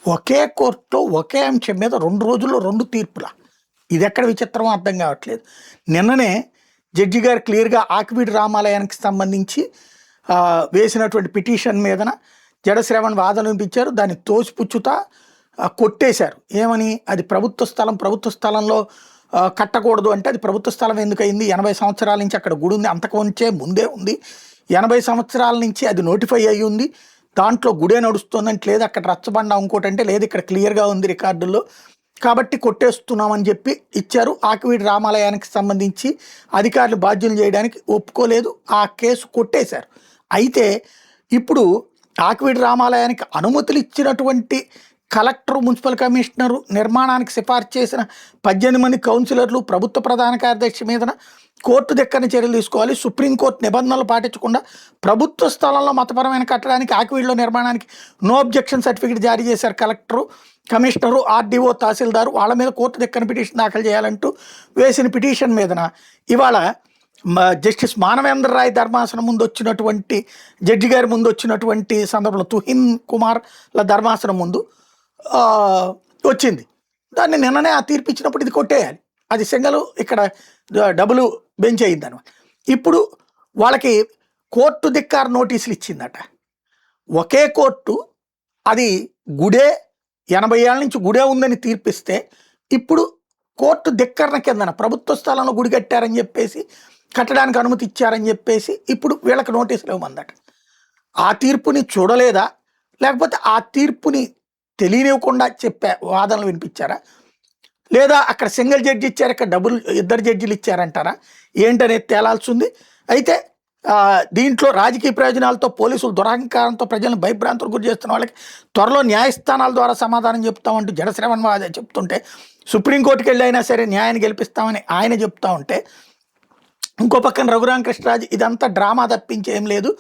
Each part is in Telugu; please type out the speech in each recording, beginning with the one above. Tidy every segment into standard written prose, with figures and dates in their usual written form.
ఒకే కోర్టులో ఒకే అంశం మీద 2 రోజుల్లో 2 తీర్పులా? ఇదెక్కడ విచిత్రమో అర్థం కావట్లేదు. నిన్ననే జడ్జి గారు క్లియర్‌గా ఆకివీడు రామాలయానికి సంబంధించి వేసినటువంటి పిటిషన్ మీదన జడశ్రవణ్ వాదన వినిపించారు. దాన్ని తోసిపుచ్చుతా కొట్టేశారు. ఏమని? అది ప్రభుత్వ స్థలం, ప్రభుత్వ స్థలంలో కట్టకూడదు అంటే అది ప్రభుత్వ స్థలం ఎందుకయింది? 80 సంవత్సరాల నుంచి అక్కడ గుడి ఉంది. అంతకుముంచే ముందే ఉంది. 80 సంవత్సరాల నుంచి అది నోటిఫై అయ్యి ఉంది. దాంట్లో గుడే నడుస్తుందంటే లేదు, అక్కడ రచ్చబండ ఇంకోటంటే లేదు, ఇక్కడ క్లియర్‌గా ఉంది రికార్డుల్లో. కాబట్టి కొట్టేస్తున్నామని చెప్పి ఇచ్చారు. ఆకివీడు రామాలయానికి సంబంధించి అధికారులు బాధ్యులు చేయడానికి ఒప్పుకోలేదు. ఆ కేసు కొట్టేశారు. అయితే ఇప్పుడు ఆకివీడు రామాలయానికి అనుమతులు ఇచ్చినటువంటి కలెక్టర్, మున్సిపల్ కమిషనరు, నిర్మాణానికి సిఫార్సు చేసిన 18 మంది కౌన్సిలర్లు, ప్రభుత్వ ప్రధాన కార్యదర్శి మీదన కోర్టు దిక్కని చర్యలు తీసుకోవాలి. సుప్రీంకోర్టు నిబంధనలు పాటించకుండా ప్రభుత్వ స్థలంలో మతపరమైన కట్టడానికి, ఆకివీడులో నిర్మాణానికి నో అబ్జెక్షన్ సర్టిఫికేట్ జారీ చేశారు కలెక్టరు, కమిషనరు, ఆర్డీఓ, తహసీల్దారు. వాళ్ళ మీద కోర్టు దిక్కని పిటిషన్ దాఖలు చేయాలంటూ వేసిన పిటిషన్ మీదన ఇవాళ జస్టిస్ మానవేంద్ర రాయ్ ధర్మాసనం ముందు వచ్చినటువంటి జడ్జి గారి ముందు వచ్చినటువంటి సందర్భంలో తుహిన్ కుమార్ల ధర్మాసనం ముందు వచ్చింది. దాన్ని నిన్ననే ఆ తీర్పు ఇచ్చినప్పుడు ఇది కొట్టేయాలి. అది సింగల్, ఇక్కడ డబుల్ బెంచ్ అయిందనమాట. ఇప్పుడు వాళ్ళకి కోర్టు ధిక్కార్ నోటీసులు ఇచ్చిందట. ఒకే కోర్టు అది గుడే 80 ఏళ్ళ నుంచి గుడే ఉందని తీర్పిస్తే ఇప్పుడు కోర్టు ధిక్కరణ కిందన ప్రభుత్వ స్థలంలో గుడి కట్టారని చెప్పేసి, కట్టడానికి అనుమతి ఇచ్చారని చెప్పేసి ఇప్పుడు వీళ్ళకి నోటీసులు ఇవ్వమందట. ఆ తీర్పుని చూడలేదా, లేకపోతే ఆ తీర్పుని తెలియనివ్వకుండా చెప్పే వాదనలు వినిపించారా, లేదా అక్కడ సింగిల్ జడ్జి ఇచ్చారు, ఇక్కడ ఇద్దరు జడ్జిలు ఇచ్చారంటారా, ఏంటనేది తేలాల్సి ఉంది. అయితే దీంట్లో రాజకీయ ప్రయోజనాలతో పోలీసులు దురహంకారంతో ప్రజలను భయభ్రాంతులకు గురి చేస్తున్న వాళ్ళకి త్వరలో న్యాయస్థానాల ద్వారా సమాధానం చెప్తామంటూ జడశ్రవణ్ చెప్తుంటే, సుప్రీంకోర్టుకి వెళ్ళి అయినా సరే న్యాయాన్ని గెలిపిస్తామని ఆయన చెప్తా ఉంటే, ఇంకో పక్కన రఘురామకృష్ణరాజు ఇదంతా డ్రామా తప్పించి ఏం లేదు,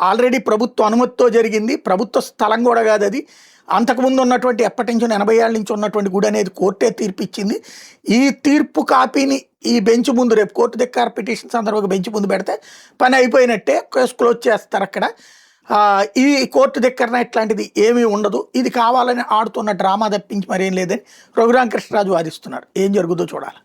ఆల్రెడీ ప్రభుత్వ అనుమతితో జరిగింది, ప్రభుత్వ స్థలం కూడా కాదు అది, అంతకుముందు ఉన్నటువంటి ఎప్పటి నుంచో 80 ఏళ్ళ నుంచి ఉన్నటువంటి గుడి అనేది కోర్టే తీర్పు ఇచ్చింది. ఈ తీర్పు కాపీని ఈ బెంచ్ ముందు, రేపు కోర్టు ధిక్కార్ పిటిషన్ సందర్భంగా బెంచ్ ముందు పెడితే పని అయిపోయినట్టే, కేసు క్లోజ్ చేస్తారు అక్కడ. ఈ కోర్టు ధిక్కరణ ఇట్లాంటిది ఏమీ ఉండదు, ఇది కావాలని ఆడుతున్న డ్రామా తప్పించి మరేం లేదని రఘురామకృష్ణరాజు వాదిస్తున్నారు. ఏం జరుగుతుందో చూడాలి.